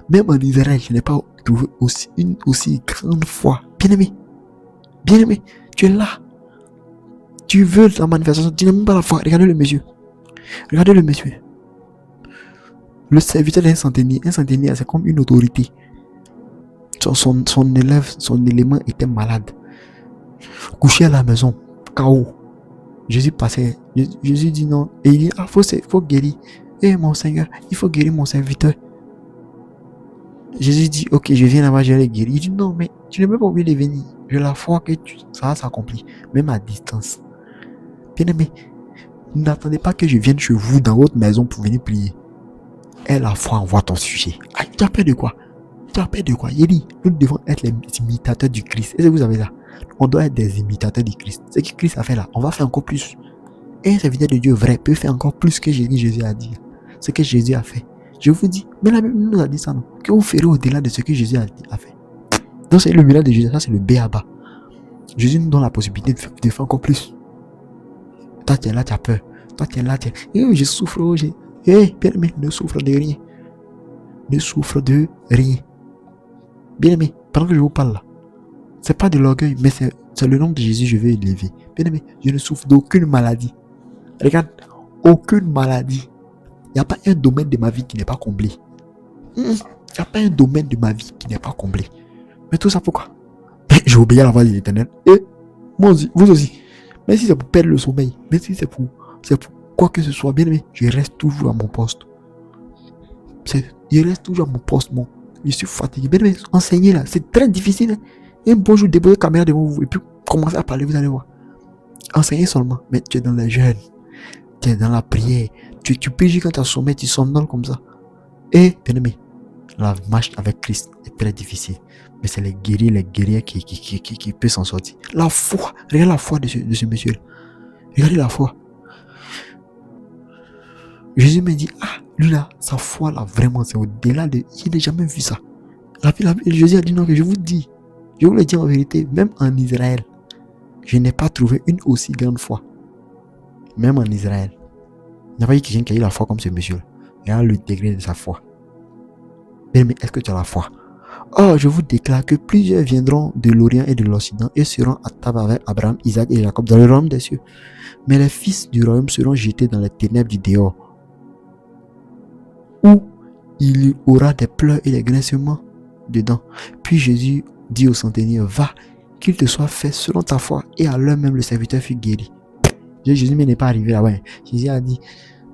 Speaker 1: Même en Israël, je n'ai pas trouvé une aussi grande foi. Bien-aimé, tu es là. Tu veux la manifestation, tu n'as même pas la foi. Regardez le monsieur. Le serviteur d'un centenier. Un centenier, c'est comme une autorité. Son élève, son élément était malade. Couché à la maison, KO. Jésus passait. Jésus dit non. Et il dit, faut guérir. Mon Seigneur, il faut guérir mon serviteur. Jésus dit, ok, je viens là-bas, je vais les guérir. Il dit, non, mais tu ne peux pas oublier de venir. J'ai la foi que ça va s'accomplir, même à distance. Bien aimé, n'attendez pas que je vienne chez vous dans votre maison pour venir prier. Et la foi envoie ton sujet. Tu as peur de quoi? Il dit, nous devons être les imitateurs du Christ. Est-ce que vous savez ça? On doit être des imitateurs du Christ. Ce que Christ a fait là, on va faire encore plus. Et un serviteur de Dieu vrai peut faire encore plus que Jésus a dit. Ce que Jésus a fait. Je vous dis, mais la Bible nous a dit ça, non? Que vous ferez au-delà de ce que Jésus a fait. Donc c'est le miracle de Jésus, ça c'est le B.A.B.A. Jésus nous donne la possibilité de faire encore plus. Toi tu es là, tu as peur. Toi tu es là, je souffre. Bien-aimé, ne souffre de rien. Ne souffre de rien. Bien-aimé, pendant que je vous parle là, c'est pas de l'orgueil, mais c'est le nom de Jésus, je vais élever. Bien-aimé, je ne souffre d'aucune maladie. Regarde, aucune maladie. Il n'y a pas un domaine de ma vie qui n'est pas comblé. Il n'y a pas un domaine de ma vie qui n'est pas comblé. Mais tout ça pourquoi? J'ai obéi à la voix de l'Éternel. Et moi aussi, vous aussi. Même si c'est pour perdre le sommeil, même si c'est pour quoi que ce soit, bien aimé, je reste toujours à mon poste. Je reste toujours à mon poste, je suis fatigué. Bien aimé, enseigner là, c'est très difficile. Un bon jour, déposer la caméra devant vous et puis Commencez à parler, vous allez voir. Enseignez seulement, mais tu es dans les jeûnes, tu es dans la prière, tu pries quand tu as sommeil, tu somnoles comme ça. Et, bien aimé, la marche avec Christ est très difficile. Mais c'est les guerriers qui peuvent s'en sortir. La foi, regarde la foi de ce monsieur. Regardez la foi. Jésus me dit, lui là, sa foi là, vraiment, c'est au-delà de... Je n'ai jamais vu ça. Jésus a dit non, que je vous dis, je vous le dis en vérité, même en Israël, je n'ai pas trouvé une aussi grande foi. Même en Israël. Il n'y a pas eu quelqu'un qui a eu la foi comme ce monsieur. Regarde le degré de sa foi. Mais est-ce que tu as la foi? Oh, je vous déclare que plusieurs viendront de l'Orient et de l'Occident et seront à table avec Abraham, Isaac et Jacob dans le royaume des cieux. Mais les fils du royaume seront jetés dans les ténèbres du dehors, où il y aura des pleurs et des grincements dedans. Puis Jésus dit au centenier, va, qu'il te soit fait selon ta foi. Et à l'heure même, le serviteur fut guéri. Jésus n'est pas arrivé là-bas. Jésus a dit,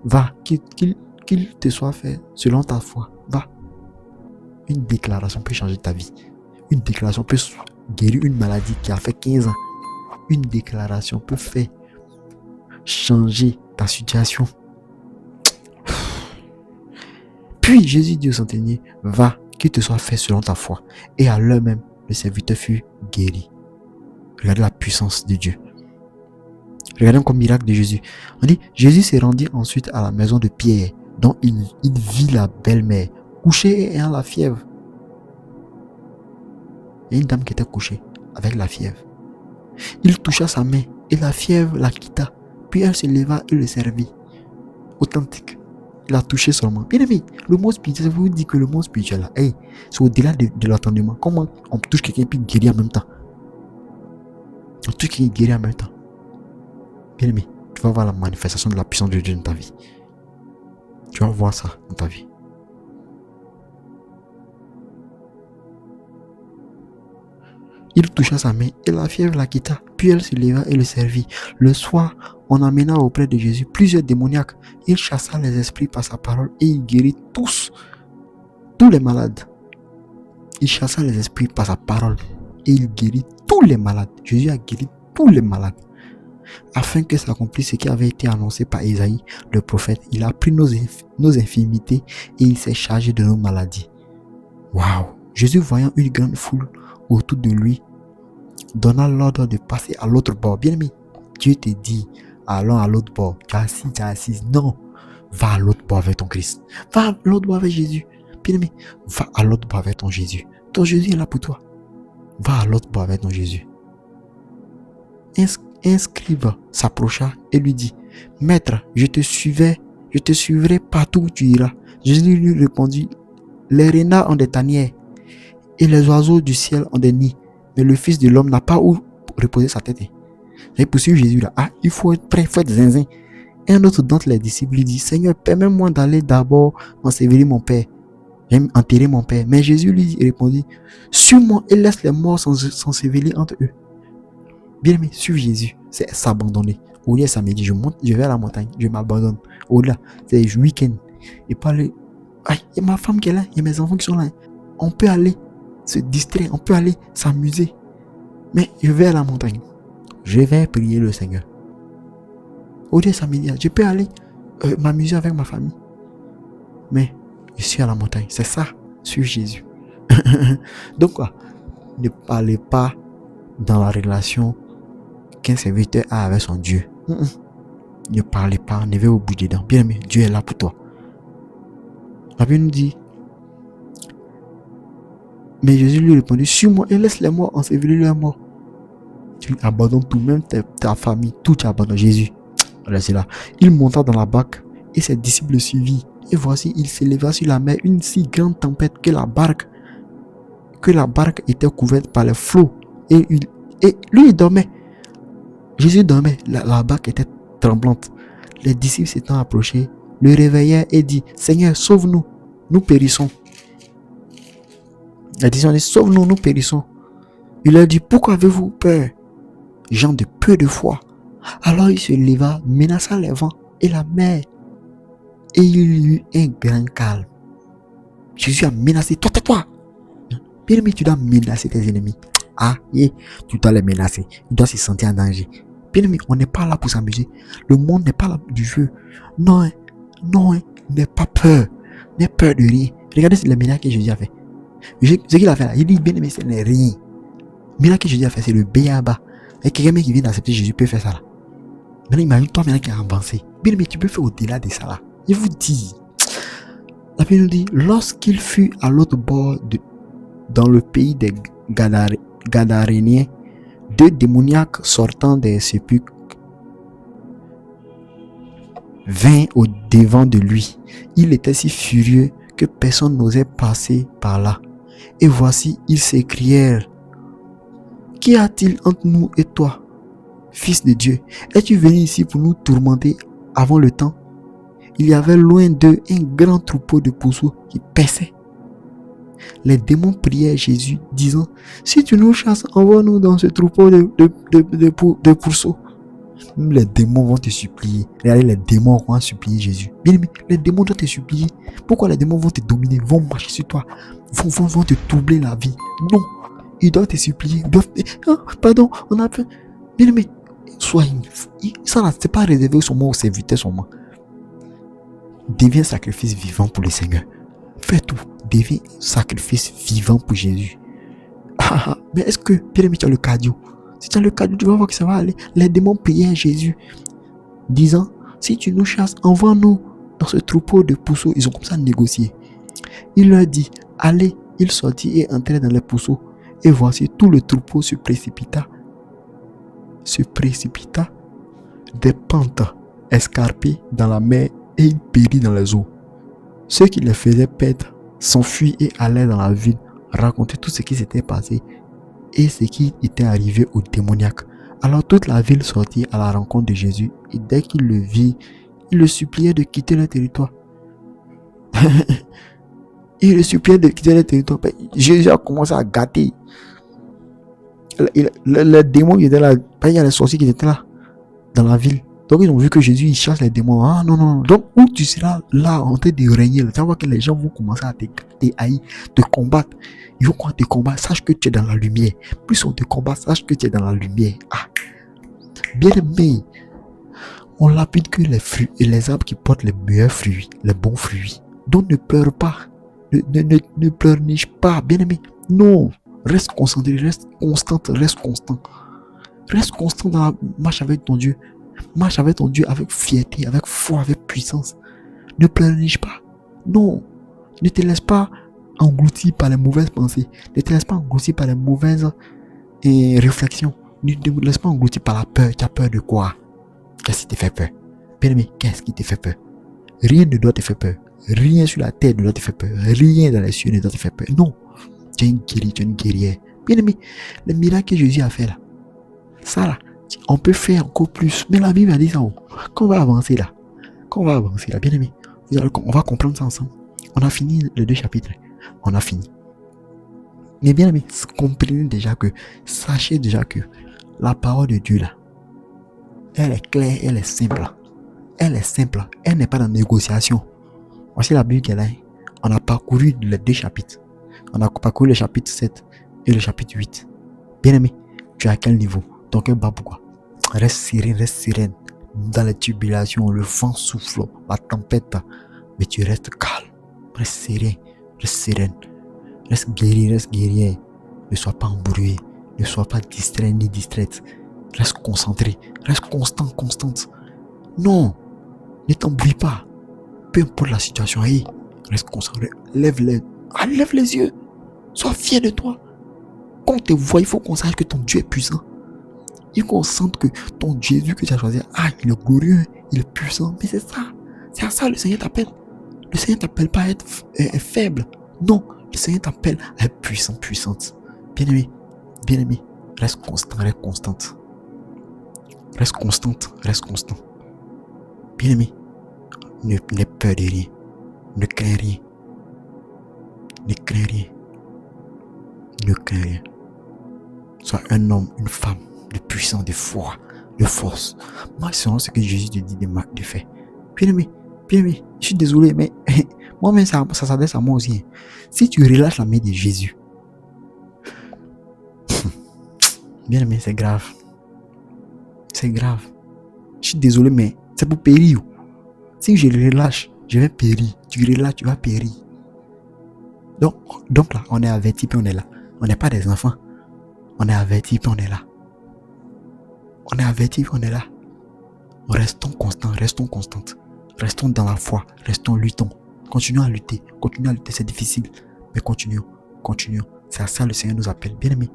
Speaker 1: va, qu'il te soit fait selon ta foi. Va. Une déclaration peut changer ta vie. Une déclaration peut guérir une maladie qui a fait 15 ans. Une déclaration peut faire changer ta situation. Puis Jésus dit au centenier, va, qu'il te soit fait selon ta foi. Et à l'heure même, le serviteur fut guéri. Regardez la puissance de Dieu. Regardez encore le miracle de Jésus. On dit, Jésus s'est rendu ensuite à la maison de Pierre, dont il vit la belle-mère, couchée et ayant la fièvre. Il y a une dame qui était couchée avec la fièvre. Il toucha sa main et la fièvre la quitta. Puis elle se leva et le servit. Authentique. Il a touché seulement. Bien aimé, le monde spirituel, je vous dis que le monde spirituel là, c'est au-delà de l'entendement. Comment on touche quelqu'un puis guérir en même temps? On touche quelqu'un et guérir en même temps. Bien aimé, tu vas voir la manifestation de la puissance de Dieu dans ta vie. Tu vas voir ça dans ta vie. Il toucha sa main et la fièvre la quitta. Puis elle se leva et le servit. Le soir, on amena auprès de Jésus plusieurs démoniaques. Il chassa les esprits par sa parole et il guérit tous les malades. Il chassa les esprits par sa parole et il guérit tous les malades. Jésus a guéri tous les malades. Afin que s'accomplisse ce qui avait été annoncé par Isaïe, le prophète. Il a pris nos infirmités et il s'est chargé de nos maladies. Waouh! Jésus, voyant une grande foule autour de lui, donna l'ordre de passer à l'autre bord. Bien aimé, Dieu te dit, allons à l'autre bord. Tu es assis. Non, va à l'autre bord avec ton Christ. Va à l'autre bord avec Jésus. Bien aimé, va à l'autre bord avec ton Jésus. Ton Jésus est là pour toi. Va à l'autre bord avec ton Jésus. Un scribe s'approcha et lui dit, Maître, je te suivrai partout où tu iras. Jésus lui répondit, les renards ont des tanières et les oiseaux du ciel ont des nids, mais le Fils de l'homme n'a pas où reposer sa tête. Et poursuivre Jésus là, il faut être prêt, il faut être zinzin. Et un autre d'entre les disciples lui dit, Seigneur, permets-moi d'aller d'abord ensevelir mon Père. J'aime enterrer mon Père. Mais Jésus lui répondit, suis-moi et laisse les morts s'ensevelir entre eux. Bien aimé, suivre Jésus, c'est s'abandonner. Au lieu samedi, je monte, je vais à la montagne, je m'abandonne. Au-delà, c'est le week-end. Et pas le... il y a ma femme qui est là, il y a mes enfants qui sont là. On peut aller se distraire, on peut aller s'amuser. Mais je vais à la montagne. Je vais prier le Seigneur. Au lieu samedi, je peux aller m'amuser avec ma famille. Mais je suis à la montagne. C'est ça, suivre Jésus. Donc quoi, ne parlez pas dans la relation qu'un serviteur a avec son Dieu. Ne parlez pas, ne vais au bout dedans. Bien aimé, Dieu est là pour toi. La Bible nous dit, mais Jésus lui répondit, suis-moi et laisse les morts ensevelir leurs morts. Tu abandonnes tout, même ta famille, tout tu abandonnes. Jésus, reste là. Il monta dans la barque et ses disciples le suivirent. Et voici, il s'éleva sur la mer une si grande tempête que la barque était couverte par les flots. Et lui, il dormait. Jésus dormait. La barque était tremblante. Les disciples s'étant approchés, le réveillèrent et dit, Seigneur, sauve-nous, nous périssons. Les disciples dit, sauve-nous, nous périssons. Il leur dit, pourquoi avez-vous peur, gens de peu de foi? Alors il se leva, menaça les vents et la mer, et il y eut un grand calme. Jésus a menacé, toi. Bien aimé, tu dois menacer tes ennemis. Ah, tu dois les menacer. Il doit se sentir en danger. Bien aimé, on n'est pas là pour s'amuser. Le monde n'est pas là du jeu. Non, n'aie pas peur. N'aie peur de rien. Regardez les miracles que Jésus a fait. Ce qu'il a fait là, il dit, bien aimé, ce n'est rien. Le miracle que Jésus a fait, c'est le béaba. Et quelqu'un qui vient d'accepter Jésus peut faire ça là. Maintenant, imagine-toi maintenant qui a avancé. Bien aimé, tu peux faire au-delà de ça là. Je vous dis. La Bible nous dit, lorsqu'il fut à l'autre bord dans le pays des Gadaréniens, 2 démoniaques sortant des sépulcres vinrent au devant de lui. Il était si furieux que personne n'osait passer par là. Et voici, ils s'écrièrent, qu'y a-t-il entre nous et toi, fils de Dieu? Es-tu venu ici pour nous tourmenter avant le temps? Il y avait loin d'eux un grand troupeau de pourceaux qui paissaient. Les démons priaient Jésus, disant, si tu nous chasses, envoie-nous dans ce troupeau de pourceaux. Même les démons vont te supplier. Regardez, les démons vont supplier Jésus. Bien aimé, les démons vont te supplier. Pourquoi les démons vont te dominer, vont marcher sur toi, vont te troubler la vie? Non, ils doivent te supplier. Ils doivent pardon, on a peur. Bien aimé, sois ça n'est pas réservé seulement aux serviteurs seulement. Deviens sacrifice vivant pour le Seigneur. Fais tout. Deviens sacrifice vivant pour Jésus. Mais est-ce que, bien aimé, tu as le cardio? Si tu as le cardio, tu vas voir que ça va aller. Les démons priaient à Jésus, disant, si tu nous chasses, envoie-nous dans ce troupeau de pourceaux. Ils ont comme ça négocié. Il leur dit, allez. Ils sortirent et entrèrent dans les pourceaux. Et voici, tout le troupeau se précipita des pentes escarpées dans la mer et il périt dans les eaux. Ceux qui les faisaient perdre s'enfuient et allaient dans la ville raconter tout ce qui s'était passé et ce qui était arrivé aux démoniaques. Alors toute la ville sortit à la rencontre de Jésus et dès qu'il le vit, il le suppliait de quitter le territoire. Jésus a commencé à gâter. Les démons qui étaient là, il y a les sorciers qui étaient là dans la ville. Donc ils ont vu que Jésus il chasse les démons. Ah non. Donc où tu seras là en train de régner, tu vas voir que les gens vont commencer à te haïr, te combattre. Ils vont te combattre. Sache que tu es dans la lumière. Plus on te combat, sache que tu es dans la lumière. Bien aimé, on lapide que les fruits et les arbres qui portent les meilleurs fruits, les bons fruits. Donc ne pleure pas. Ne pleurniche pas. Bien aimé. Non. Reste concentré, reste constante, reste constant. Reste constant dans la marche avec ton Dieu. Marche avec ton Dieu avec fierté, avec foi, avec puissance. Ne pleurniche pas. Non. Ne te laisse pas engloutir par les mauvaises pensées. Ne te laisse pas engloutir par les mauvaises réflexions. Ne te laisse pas engloutir par la peur. Tu as peur de quoi? Qu'est-ce qui te fait peur? Bien aimé, qu'est-ce qui te fait peur? Rien ne doit te faire peur. Rien sur la terre ne doit te faire peur. Rien dans les cieux ne doit te faire peur. Non. Tu es une guerrière, tu es une guerrière. Bien aimé, le miracle que Jésus a fait là, ça là, on peut faire encore plus. Mais la Bible a dit ça. Quand on va avancer là, bien aimé, on va comprendre ça ensemble. On a fini les 2 chapitres. On a fini. Mais bien aimé, comprenez déjà que, sachez déjà que la parole de Dieu là, elle est claire, elle est simple. Elle est simple, elle n'est pas dans la négociation. Voici la Bible qu'elle a. On a parcouru les 2 chapitres. On a parcouru le chapitre 7 et le chapitre 8. Bien aimé, tu es à quel niveau? Dans quel bas pourquoi? Reste sereine. Dans les tribulations, le vent souffle, la tempête. Mais tu restes calme. Reste sereine. Reste guerrier. Ne sois pas embrouillé. Ne sois pas distrait ni distraite. Reste concentré. Reste constante. Non. Ne t'embrouille pas. Peu importe la situation. Reste concentré. Lève les yeux. Sois fier de toi. Quand on te voit, il faut qu'on sache que ton Dieu est puissant. Il faut qu'on sente que ton Jésus que tu as choisi, il est glorieux, il est puissant. Mais c'est ça. C'est à ça le Seigneur t'appelle. Le Seigneur t'appelle pas à être faible. Non, le Seigneur t'appelle à être puissante. Bien-aimé, reste constante. Reste constant. Bien-aimé, n'aie peur de rien. Ne crains rien. Sois un homme, une femme de puissance, de foi, de force. Moi, c'est ce que Jésus te dit de faire. Bien-aimé, je suis désolé, mais moi-même, ça s'adresse à moi aussi. Si tu relâches la main de Jésus, Bien aimé, c'est grave. C'est grave. Je suis désolé, mais c'est pour périr. Si je relâche, je vais périr. Tu relâches, tu vas périr. Donc là, on est averti puis on est là. On n'est pas des enfants. On est averti puis on est là. On est averti puis on est là. Restons constants, restons constantes. Restons dans la foi, restons luttons. Continuons à lutter, c'est difficile. Mais continuons. C'est à ça le Seigneur nous appelle. Bien aimé,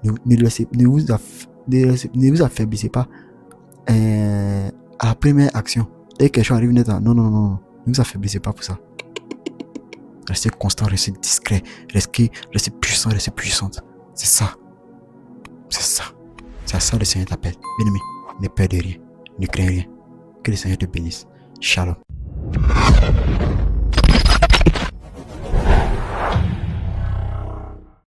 Speaker 1: ne vous affaiblissez pas à la première action. Dès que quelque chose arrive, non. Ne vous affaiblissez pas pour ça. Restez constant, restez discret, restez puissant, restez puissante. C'est ça. C'est à ça le Seigneur t'appelle. Bien aimé, ne peur de rien, ne crains rien. Que le Seigneur te bénisse. Shalom.